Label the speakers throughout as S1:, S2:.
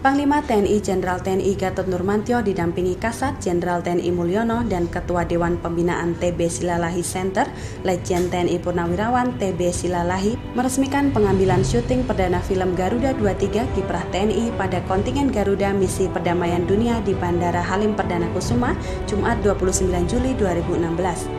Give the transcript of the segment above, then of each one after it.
S1: Panglima TNI Jenderal TNI Gatot Nurmantio didampingi Kasat Jenderal TNI Mulyono dan Ketua Dewan Pembinaan TB Silalahi Center, Letjen TNI Purnawirawan TB Silalahi, meresmikan pengambilan syuting perdana film Garuda 23 Kiprah TNI pada kontingen Garuda Misi Perdamaian Dunia di Bandara Halim Perdana Kusuma, Jumat 29 Juli 2016.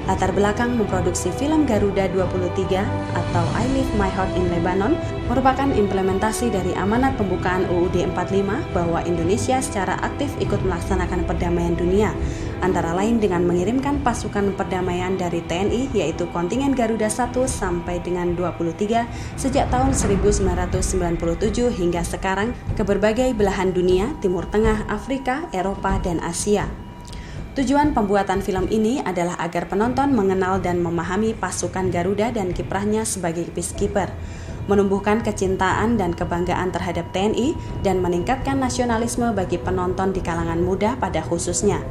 S1: Latar belakang memproduksi film Garuda 23 atau I Leave My Heart in Lebanon merupakan implementasi dari amanat pembukaan UUD 45 bahwa Indonesia secara aktif ikut melaksanakan perdamaian dunia, antara lain dengan mengirimkan pasukan perdamaian dari TNI yaitu kontingen Garuda 1 sampai dengan 23 sejak tahun 1997 hingga sekarang ke berbagai belahan dunia, Timur Tengah, Afrika, Eropa, dan Asia. Tujuan pembuatan film ini adalah agar penonton mengenal dan memahami pasukan Garuda dan kiprahnya sebagai peacekeeper, menumbuhkan kecintaan dan kebanggaan terhadap TNI, dan meningkatkan nasionalisme bagi penonton di kalangan muda pada khususnya.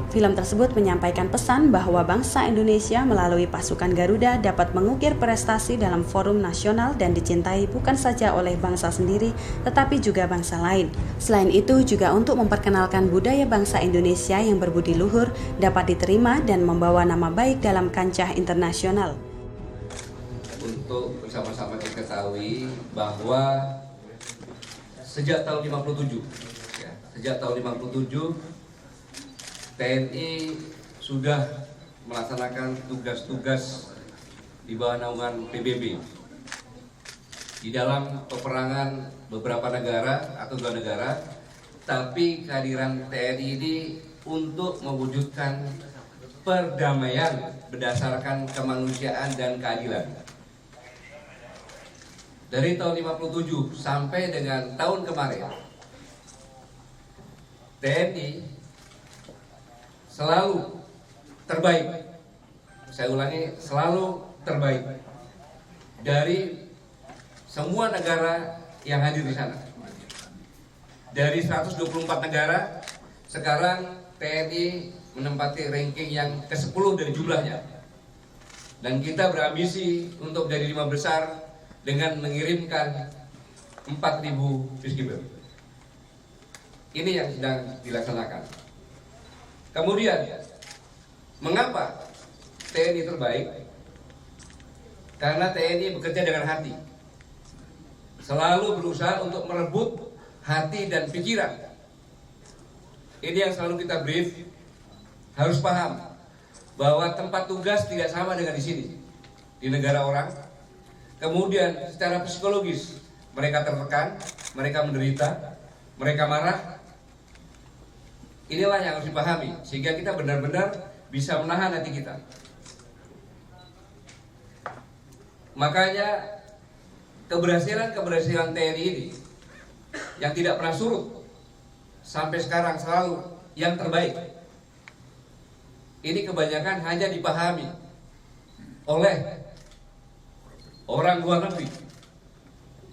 S1: Film tersebut menyampaikan pesan bahwa bangsa Indonesia melalui pasukan Garuda dapat mengukir prestasi dalam forum nasional dan dicintai bukan saja oleh bangsa sendiri, tetapi juga bangsa lain. Selain itu juga untuk memperkenalkan budaya bangsa Indonesia yang berbudi luhur dapat diterima dan membawa nama baik dalam kancah internasional.
S2: Untuk bersama-sama kita ketahui bahwa sejak tahun 57, TNI sudah melaksanakan tugas-tugas di bawah naungan PBB di dalam peperangan beberapa negara atau 2 negara, tapi kehadiran TNI ini untuk mewujudkan perdamaian berdasarkan kemanusiaan dan keadilan. Dari tahun 57 sampai dengan tahun kemarin, TNI selalu terbaik. Saya ulangi, selalu terbaik dari semua negara yang hadir di sana. Dari 124 negara, sekarang TNI menempati ranking yang ke-10 dari jumlahnya. Dan kita berambisi untuk jadi 5 besar dengan mengirimkan 4.000 peacekeeper. Ini yang sedang dilaksanakan. Kemudian, mengapa TNI terbaik? Karena TNI bekerja dengan hati. Selalu berusaha untuk merebut hati dan pikiran. Ini yang selalu kita brief. Harus paham bahwa tempat tugas tidak sama dengan di sini, di negara orang. Kemudian secara psikologis mereka tertekan, mereka menderita, mereka marah. Inilah yang harus dipahami sehingga kita benar-benar bisa menahan hati kita. Makanya keberhasilan TNI ini yang tidak pernah surut sampai sekarang selalu yang terbaik. Ini kebanyakan hanya dipahami oleh orang luar negeri,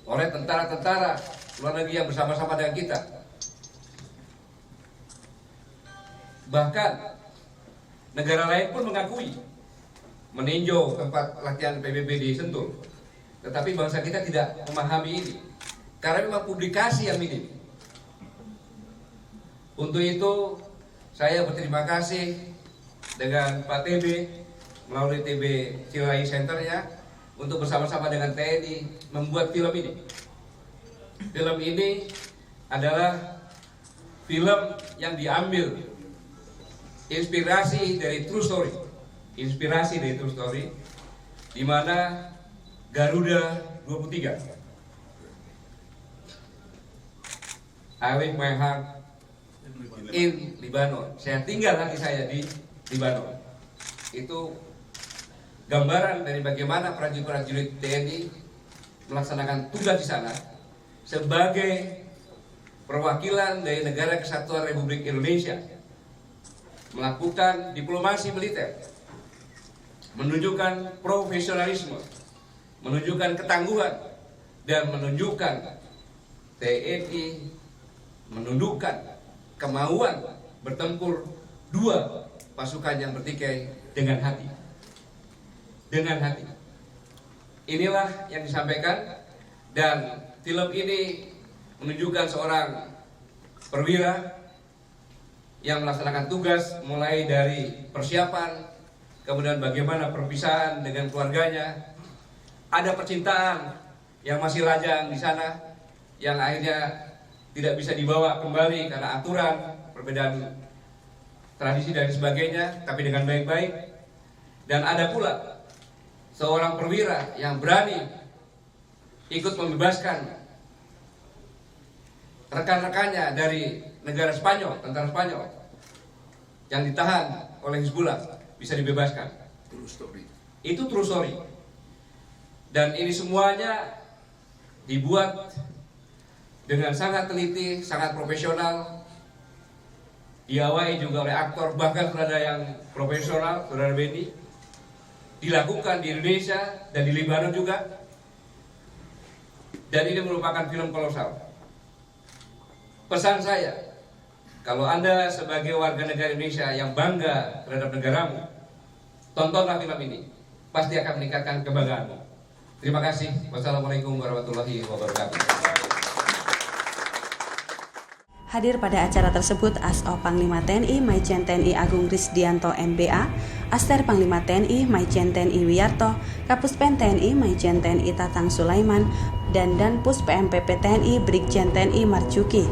S2: oleh tentara-tentara luar negeri yang bersama-sama dengan kita. Bahkan negara lain pun mengakui, meninjau tempat latihan PBB di Sentul. Tetapi bangsa kita tidak memahami ini, karena memang publikasi yang minim. Untuk itu saya berterima kasih dengan Pak TB melalui TB Silalahi Centernya untuk bersama-sama dengan TNI membuat film ini. Film ini adalah film yang diambil inspirasi dari true story, di mana Garuda 23, I Leave My Heart in Lebanon. Saya tinggal hati saya di Lebanon. Itu gambaran dari bagaimana prajurit-prajurit TNI melaksanakan tugas di sana sebagai perwakilan dari Negara Kesatuan Republik Indonesia, melakukan diplomasi militer, menunjukkan profesionalisme, menunjukkan ketangguhan, dan menunjukkan TNI menundukkan kemauan bertempur 2 pasukan yang bertikai dengan hati. Dengan hati. Inilah yang disampaikan, dan film ini menunjukkan seorang perwira yang melaksanakan tugas mulai dari persiapan, kemudian bagaimana perpisahan dengan keluarganya, ada percintaan yang masih lajang di sana, yang akhirnya tidak bisa dibawa kembali karena aturan, perbedaan tradisi dan sebagainya, tapi dengan baik-baik. Dan ada pula seorang perwira yang berani ikut membebaskan rekan-rekannya dari negara Spanyol, tentara Spanyol yang ditahan oleh Hizbullah, bisa dibebaskan. Itu true story. Dan ini semuanya dibuat dengan sangat teliti, sangat profesional, diawai juga oleh aktor, bahkan ada yang profesional, Saudara Benny, dilakukan di Indonesia dan di Lebanon juga. Dan ini merupakan film kolosal. Pesan saya, kalau Anda sebagai warga negara Indonesia yang bangga terhadap negaramu, tontonlah film ini, pasti akan meningkatkan kebanggaanmu. Terima kasih. Wassalamualaikum warahmatullahi wabarakatuh.
S1: Hadir pada acara tersebut ASO Panglima TNI Majen TNI Agung Risdianto MBA, Aster Panglima TNI Majen TNI Wiyarto, Kapuspen TNI Majen TNI Tatang Sulaiman, dan Danpus PMPP TNI Brigjen TNI Marjuki.